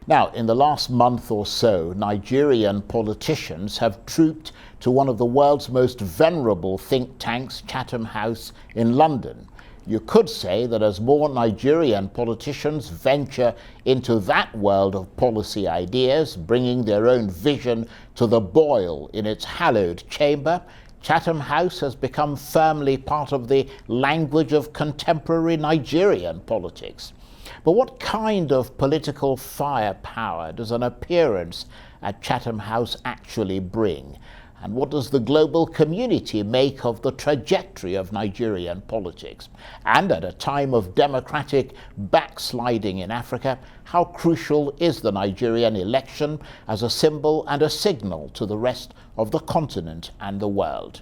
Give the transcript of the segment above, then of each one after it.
Now, in the last month or so, Nigerian politicians have trooped to one of the world's most venerable think tanks, Chatham House in London. You could say that as more Nigerian politicians venture into that world of policy ideas, bringing their own vision to the boil in its hallowed chamber, Chatham House has become firmly part of the language of contemporary Nigerian politics. But what kind of political firepower does an appearance at Chatham House actually bring? And what does the global community make of the trajectory of Nigerian politics? And at a time of democratic backsliding in Africa, how crucial is the Nigerian election as a symbol and a signal to the rest of the continent and the world?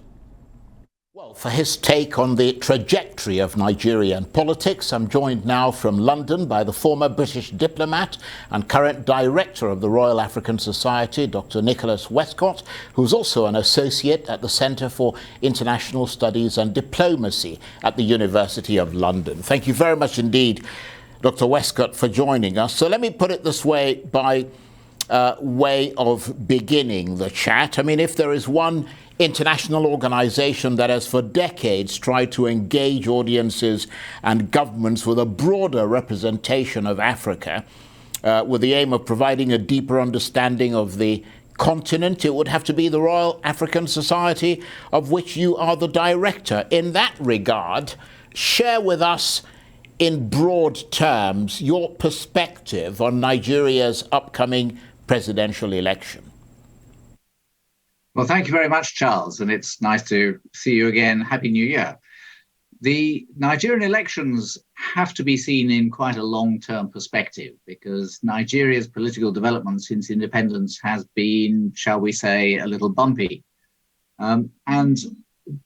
Well, for his take on the trajectory of Nigerian politics, I'm joined now from London by the former British diplomat and current director of the Royal African Society, Dr. Nicholas Westcott, who's also an associate at the Centre for International Studies and Diplomacy at the University of London. Thank you very much indeed, Dr. Westcott, for joining us. So let me put it this way, by way of beginning the chat. I mean, if there is one international organization that has for decades tried to engage audiences and governments with a broader representation of Africa, with the aim of providing a deeper understanding of the continent, it would have to be the Royal African Society, of which you are the director. In that regard, share with us in broad terms your perspective on Nigeria's upcoming presidential election. Well, thank you very much, Charles, and it's nice to see you again. Happy New Year. The Nigerian elections have to be seen in quite a long-term perspective, because Nigeria's political development since independence has been, shall we say, a little bumpy. And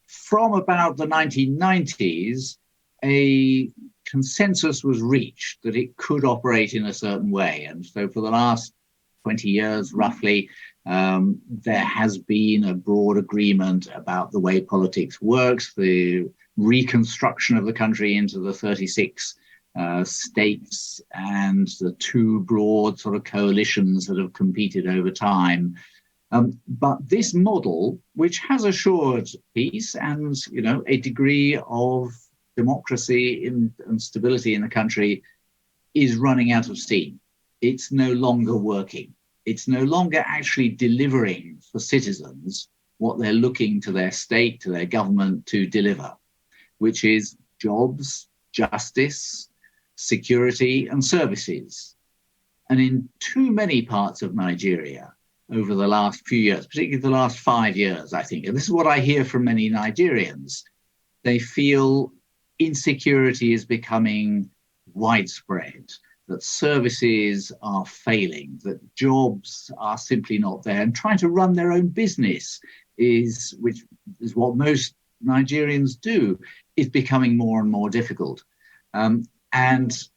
from about the 1990s, a consensus was reached that it could operate in a certain way. And so for the last 20 years, roughly, there has been a broad agreement about the way politics works, the reconstruction of the country into the 36 states and the two broad sort of coalitions that have competed over time. But this model, which has assured peace and, a degree of democracy and stability in the country, is running out of steam. It's no longer working. It's no longer actually delivering for citizens what they're looking to their state, to their government to deliver, which is jobs, justice, security, and services. And in too many parts of Nigeria over the last few years, particularly the last 5 years, I think, and this is what I hear from many Nigerians, they feel insecurity is becoming widespread, that services are failing, that jobs are simply not there, and trying to run their own business which is what most Nigerians do, is becoming more and more difficult. And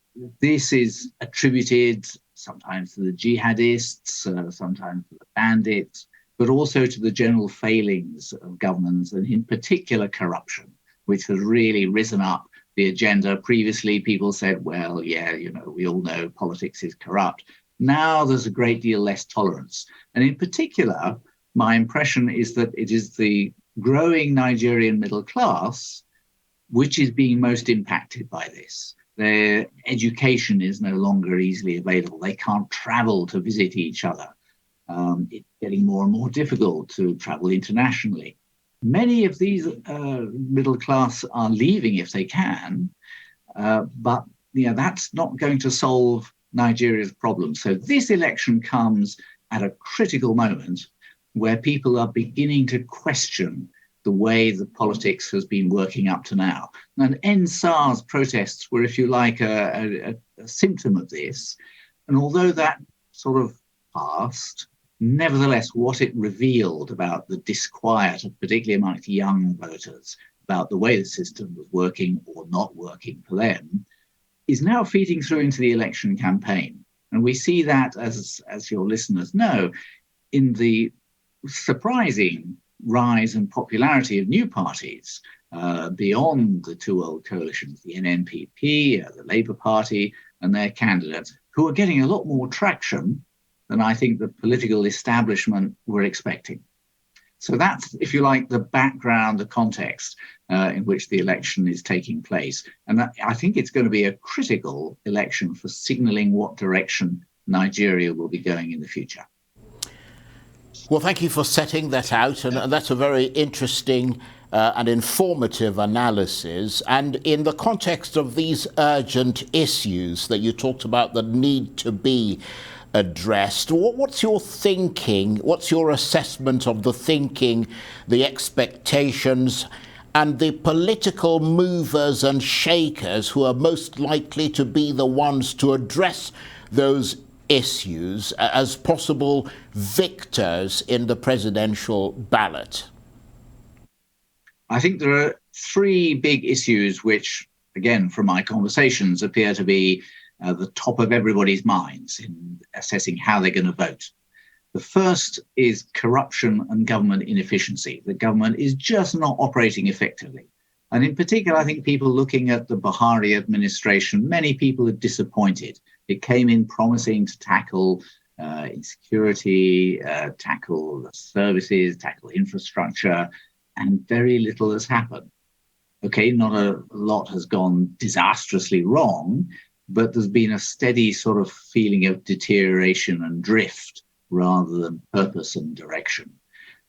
this is attributed sometimes to the jihadists, sometimes to the bandits, but also to the general failings of governments, and in particular corruption, which has really risen up the agenda. Previously, people said, well, yeah, we all know politics is corrupt. Now there's a great deal less tolerance. And in particular, my impression is that it is the growing Nigerian middle class which is being most impacted by this. Their education is no longer easily available. They can't travel to visit each other. It's getting more and more difficult to travel internationally. Many of these middle class are leaving if they can, but that's not going to solve Nigeria's problem. So this election comes at a critical moment where people are beginning to question the way the politics has been working up to now. And End SARS protests were, if you like, a symptom of this. And although that sort of passed, nevertheless, what it revealed about the disquiet, particularly amongst young voters, about the way the system was working or not working for them, is now feeding through into the election campaign. And we see that, as your listeners know, in the surprising rise and popularity of new parties beyond the two old coalitions, the NNPP, the Labour Party, and their candidates, who are getting a lot more traction than I think the political establishment were expecting. So that's, if you like, the background, the context in which the election is taking place. And I think it's going to be a critical election for signaling what direction Nigeria will be going in the future. Well, thank you for setting that out. And that's a very interesting and informative analysis. And in the context of these urgent issues that you talked about that need to be addressed, what's your thinking? What's your assessment of the thinking, the expectations, and the political movers and shakers who are most likely to be the ones to address those issues as possible victors in the presidential ballot? I think there are three big issues which, again, from my conversations, appear to be the top of everybody's minds in assessing how they're going to vote. The first is corruption and government inefficiency. The government is just not operating effectively. And in particular, I think people looking at the Buhari administration, many people are disappointed. It came in promising to tackle insecurity, tackle services, tackle infrastructure, and very little has happened. Okay, not a lot has gone disastrously wrong, but there's been a steady sort of feeling of deterioration and drift rather than purpose and direction.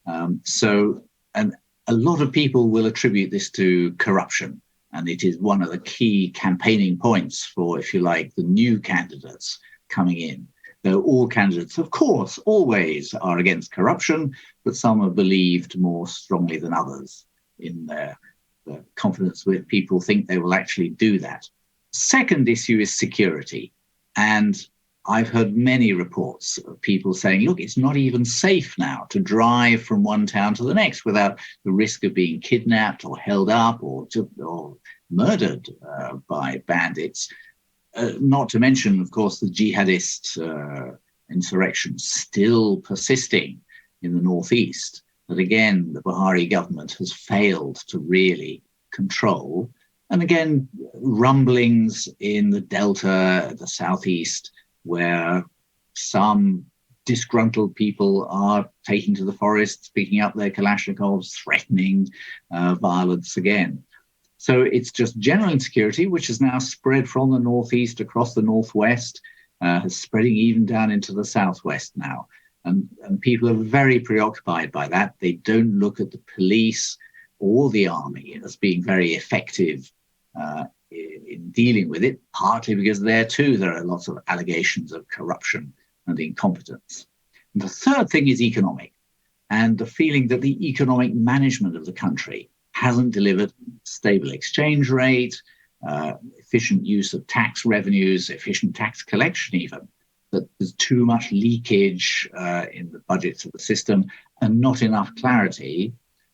And a lot of people will attribute this to corruption. And it is one of the key campaigning points for, if you like, the new candidates coming in. Though all candidates, of course, always are against corruption, but some are believed more strongly than others in their confidence with people think they will actually do that. Second issue is security. And I've heard many reports of people saying, look, it's not even safe now to drive from one town to the next without the risk of being kidnapped or held up or murdered by bandits. Not to mention, of course, the jihadist insurrection still persisting in the northeast, that again, the Buhari government has failed to really control. And again, rumblings in the Delta, the southeast, where some disgruntled people are taking to the forest, picking up their Kalashnikovs, threatening violence again. So it's just general insecurity, which has now spread from the northeast across the northwest, is spreading even down into the southwest now. And people are very preoccupied by that. They don't look at the police or the army as being very effective in dealing with it, partly because there too there are lots of allegations of corruption and incompetence. And the third thing is economic, and the feeling that the economic management of the country hasn't delivered stable exchange rate, efficient use of tax revenues, efficient tax collection even, that there's too much leakage in the budgets of the system and not enough clarity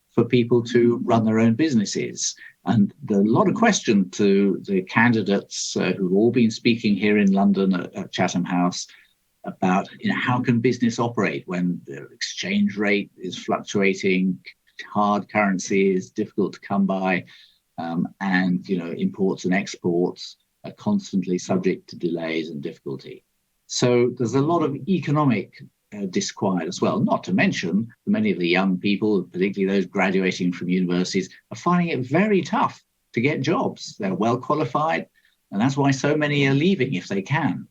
for people to run their own businesses. And there are a lot of questions to the candidates who've all been speaking here in London at Chatham House about, how can business operate when the exchange rate is fluctuating, hard currency is difficult to come by, and imports and exports are constantly subject to delays and difficulty. So there's a lot of economic disquiet as well, not to mention many of the young people, particularly those graduating from universities, are finding it very tough to get jobs. They're well qualified, and that's why so many are leaving if they can.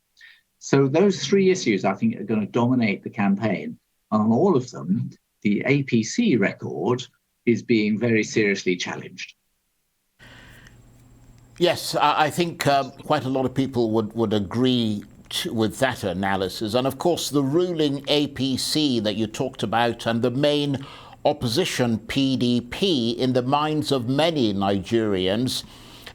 So those three issues, I think, are going to dominate the campaign. And on all of them, the APC record is being very seriously challenged. Yes, I think quite a lot of people would agree with that analysis. And of course, the ruling APC that you talked about and the main opposition PDP, in the minds of many Nigerians,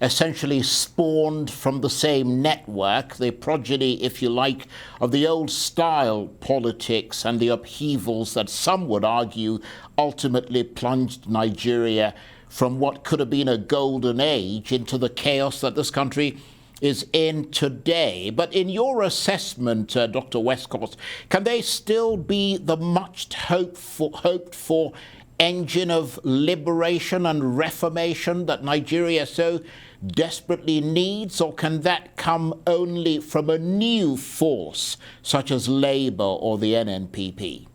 essentially spawned from the same network, the progeny, if you like, of the old style politics and the upheavals that some would argue ultimately plunged Nigeria from what could have been a golden age into the chaos that this country is in today. But in your assessment, Dr. Westcott, can they still be the much hoped for engine of liberation and reformation that Nigeria so desperately needs, or can that come only from a new force such as Labour or the NNPP?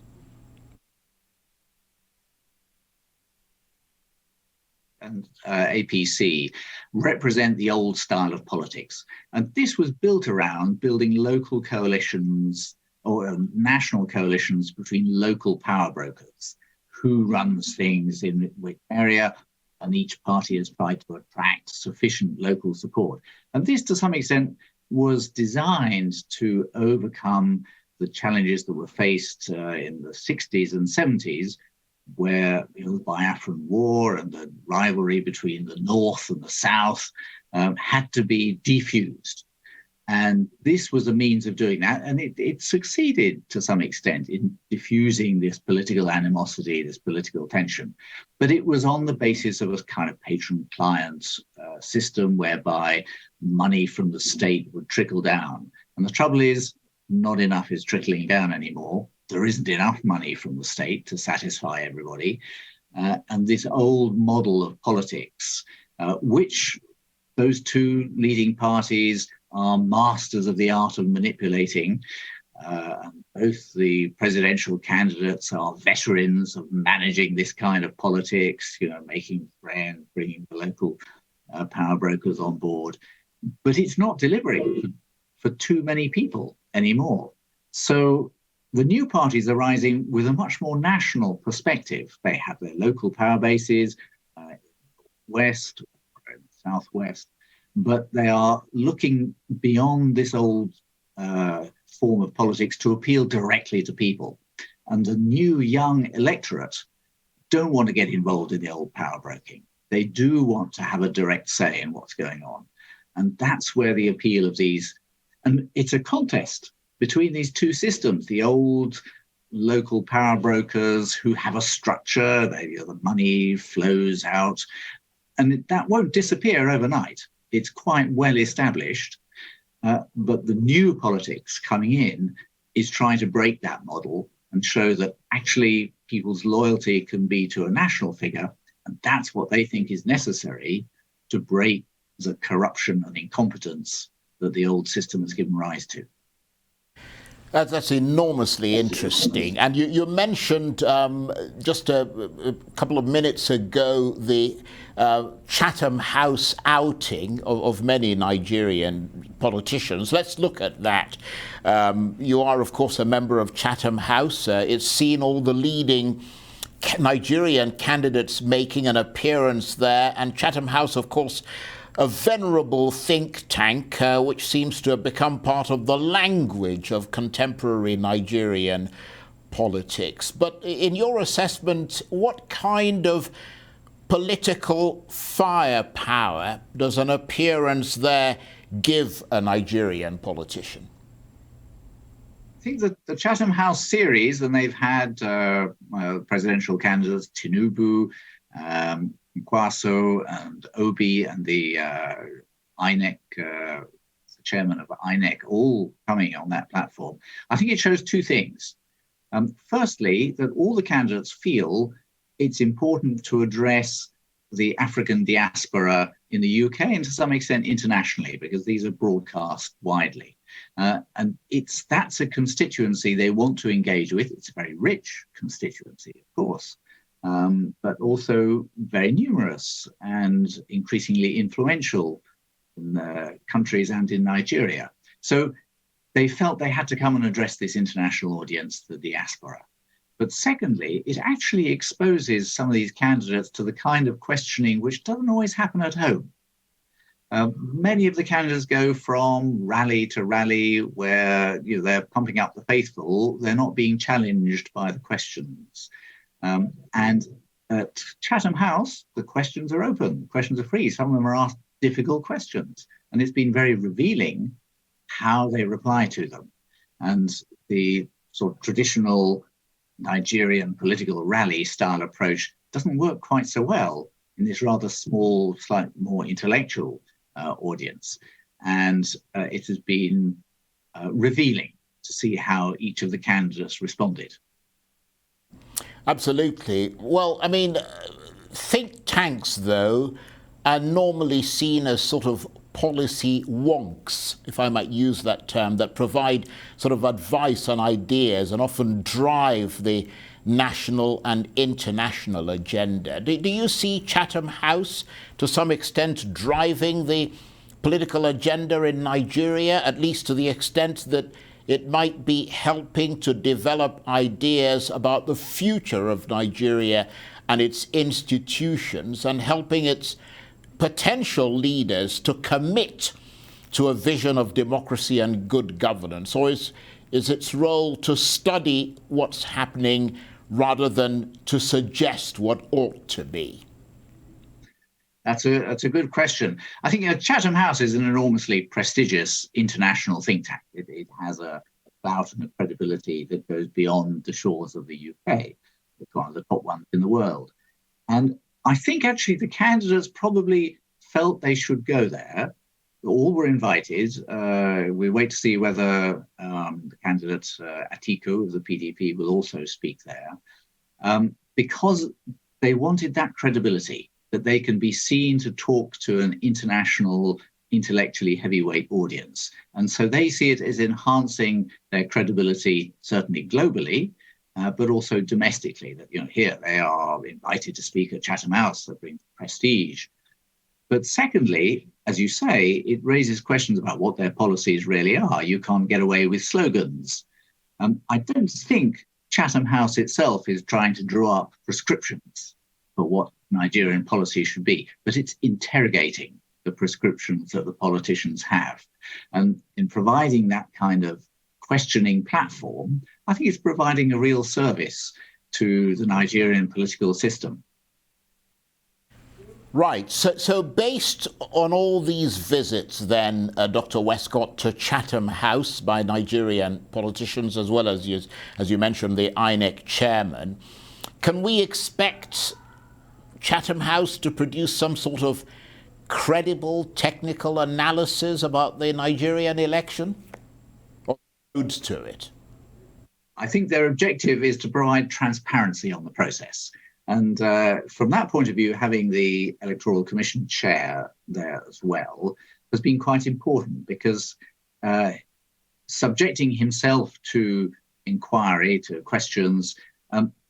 And APC represent the old style of politics. And this was built around building local coalitions or national coalitions between local power brokers. Who runs things in which area, and each party has tried to attract sufficient local support. And this, to some extent, was designed to overcome the challenges that were faced in the 60s and 70s, where the Biafran War and the rivalry between the North and the South had to be defused. And this was a means of doing that. And it succeeded to some extent in diffusing this political animosity, this political tension. But it was on the basis of a kind of patron-client system whereby money from the state would trickle down. And the trouble is, not enough is trickling down anymore. There isn't enough money from the state to satisfy everybody. And this old model of politics, which those two leading parties are masters of the art of manipulating. Both the presidential candidates are veterans of managing this kind of politics, making friends, bringing the local power brokers on board. But it's not delivering for too many people anymore. So the new parties are rising with a much more national perspective. They have their local power bases, west, southwest, but they are looking beyond this old form of politics to appeal directly to people. And the new young electorate don't want to get involved in the old power broking. They do want to have a direct say in what's going on. And that's where the appeal of these, and it's a contest between these two systems, the old local power brokers who have a structure, the money flows out, and that won't disappear overnight. It's quite well established, but the new politics coming in is trying to break that model and show that actually people's loyalty can be to a national figure, and that's what they think is necessary to break the corruption and incompetence that the old system has given rise to. That's enormously interesting. And you mentioned just a couple of minutes ago the Chatham House outing of many Nigerian politicians. Let's look at that. You are, of course, a member of Chatham House. It's seen all the leading Nigerian candidates making an appearance there. And Chatham House, of course, a venerable think tank which seems to have become part of the language of contemporary Nigerian politics. But in your assessment, what kind of political firepower does an appearance there give a Nigerian politician? I think that the Chatham House series, and they've had presidential candidates, Tinubu, Kwaso and Obi and the INEC, the chairman of INEC, all coming on that platform. I think it shows two things. Firstly, that all the candidates feel it's important to address the African diaspora in the UK and to some extent internationally, because these are broadcast widely. And that's a constituency they want to engage with. It's a very rich constituency, of course. But also very numerous and increasingly influential in countries and in Nigeria. So they felt they had to come and address this international audience, the diaspora. But secondly, it actually exposes some of these candidates to the kind of questioning which doesn't always happen at home. Many of the candidates go from rally to rally where they're pumping up the faithful. They're not being challenged by the questions. And at Chatham House, the questions are open, the questions are free. Some of them are asked difficult questions, and it's been very revealing how they reply to them. And the sort of traditional Nigerian political rally style approach doesn't work quite so well in this rather small, slightly more intellectual audience. And it has been revealing to see how each of the candidates responded. Absolutely. Well, I mean, think tanks, though, are normally seen as sort of policy wonks, if I might use that term, that provide sort of advice and ideas and often drive the national and international agenda. Do you see Chatham House to some extent driving the political agenda in Nigeria, at least to the extent that it might be helping to develop ideas about the future of Nigeria and its institutions, and helping its potential leaders to commit to a vision of democracy and good governance? Or is its role to study what's happening rather than to suggest what ought to be? That's a good question. I think Chatham House is an enormously prestigious international think tank. It has a clout and a credibility that goes beyond the shores of the UK. It's one of the top ones in the world. And I think actually the candidates probably felt they should go there. All were invited. We wait to see whether the candidate Atiku of the PDP will also speak there, because they wanted that credibility, that they can be seen to talk to an international, intellectually heavyweight audience. And so they see it as enhancing their credibility, certainly globally, but also domestically, that here they are invited to speak at Chatham House, that brings prestige. But secondly, as you say, it raises questions about what their policies really are. You can't get away with slogans. I don't think Chatham House itself is trying to draw up prescriptions for what Nigerian policy should be, but it's interrogating the prescriptions that the politicians have. And in providing that kind of questioning platform, I think it's providing a real service to the Nigerian political system. Right. So based on all these visits then, Dr. Westcott, to Chatham House by Nigerian politicians, as well as you mentioned, the INEC chairman, can we expect Chatham House to produce some sort of credible technical analysis about the Nigerian election, or roads to it? I think their objective is to provide transparency on the process. And from that point of view, having the Electoral Commission chair there as well has been quite important, because subjecting himself to inquiry, to questions,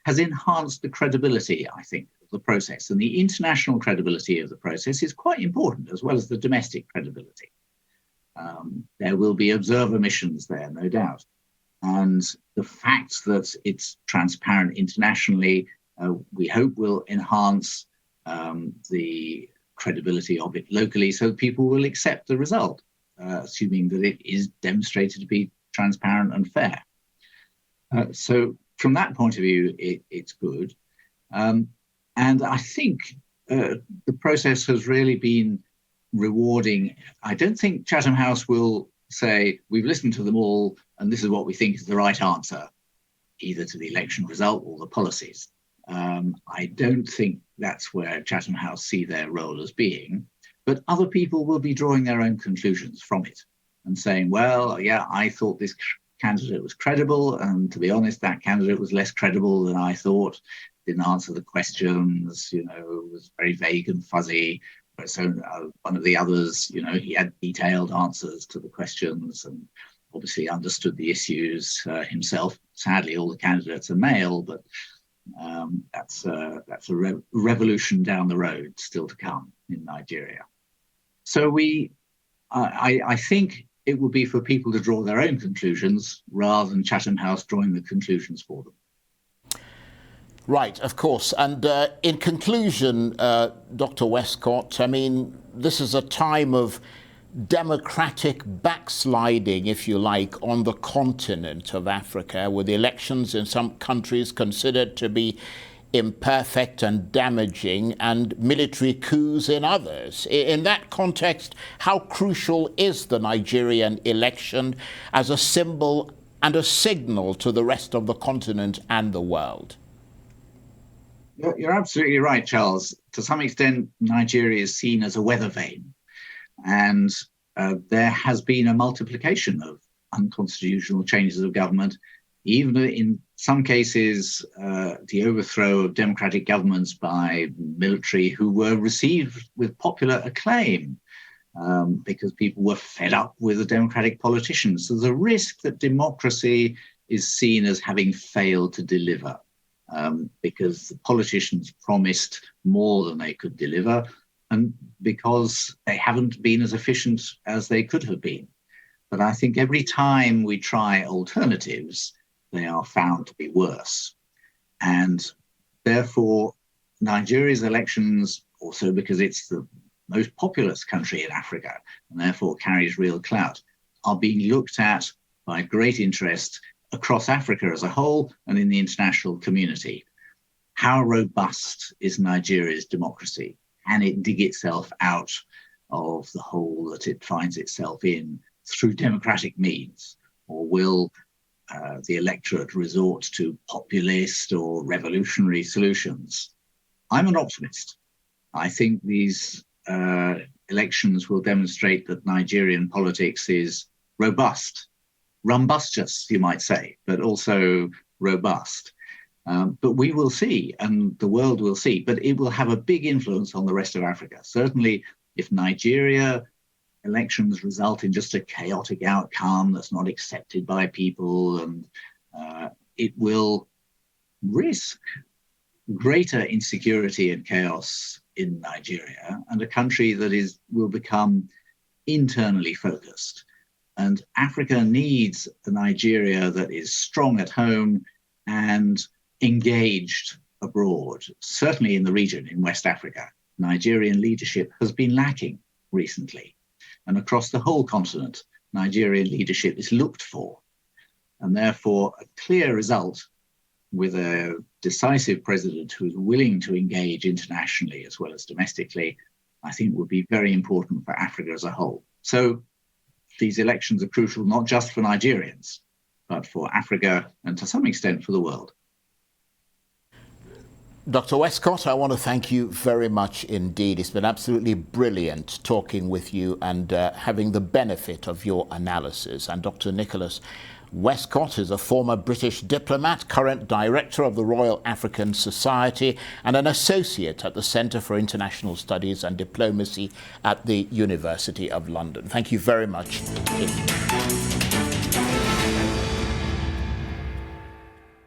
has enhanced the credibility, I think, of the process. And the international credibility of the process is quite important, as well as the domestic credibility. There will be observer missions there, no doubt. And the fact that it's transparent internationally, we hope will enhance the credibility of it locally, so people will accept the result, assuming that it is demonstrated to be transparent and fair. So from that point of view, it's good. And I think the process has really been rewarding. I don't think Chatham House will say, we've listened to them all, and this is what we think is the right answer, either to the election result or the policies. I don't think that's where Chatham House see their role as being, but other people will be drawing their own conclusions from it and saying, well, yeah, I thought this candidate was credible, and to be honest, that candidate was less credible than I thought, didn't answer the questions, was very vague and fuzzy. So one of the others, he had detailed answers to the questions and obviously understood the issues himself. Sadly, all the candidates are male, but that's a revolution down the road still to come in Nigeria. So I think it will be for people to draw their own conclusions rather than Chatham House drawing the conclusions for them. Right, of course. And in conclusion, Dr. Westcott, I mean, this is a time of democratic backsliding, if you like, on the continent of Africa, with elections in some countries considered to be imperfect and damaging, and military coups in others. In that context, how crucial is the Nigerian election as a symbol and a signal to the rest of the continent and the world? You're absolutely right, Charles. To some extent, Nigeria is seen as a weather vane. And there has been a multiplication of unconstitutional changes of government, even in some cases, the overthrow of democratic governments by military who were received with popular acclaim because people were fed up with the democratic politicians. So there's a risk that democracy is seen as having failed to deliver because the politicians promised more than they could deliver and because they haven't been as efficient as they could have been. But I think every time we try alternatives, they are found to be worse. And therefore, Nigeria's elections, also because it's the most populous country in Africa and therefore carries real clout, are being looked at by great interest across Africa as a whole and in the international community. How robust is Nigeria's democracy? Can it dig itself out of the hole that it finds itself in through democratic means? Or will the electorate resort to populist or revolutionary solutions? I'm an optimist. I think these elections will demonstrate that Nigerian politics is robust, rumbustious, you might say, but also robust. But we will see, and the world will see, but it will have a big influence on the rest of Africa. Certainly, if Nigeria elections result in just a chaotic outcome that's not accepted by people, and it will risk greater insecurity and chaos in Nigeria and a country that will become internally focused. And Africa needs a Nigeria that is strong at home and engaged abroad. Certainly in the region, in West Africa, Nigerian leadership has been lacking recently. And across the whole continent, Nigerian leadership is looked for. And therefore, a clear result with a decisive president who is willing to engage internationally as well as domestically, I think would be very important for Africa as a whole. So these elections are crucial, not just for Nigerians, but for Africa and to some extent for the world. Dr. Westcott, I want to thank you very much indeed. It's been absolutely brilliant talking with you and having the benefit of your analysis. And Dr. Nicholas Westcott is a former British diplomat, current director of the Royal African Society and an associate at the Centre for International Studies and Diplomacy at the University of London. Thank you very much indeed.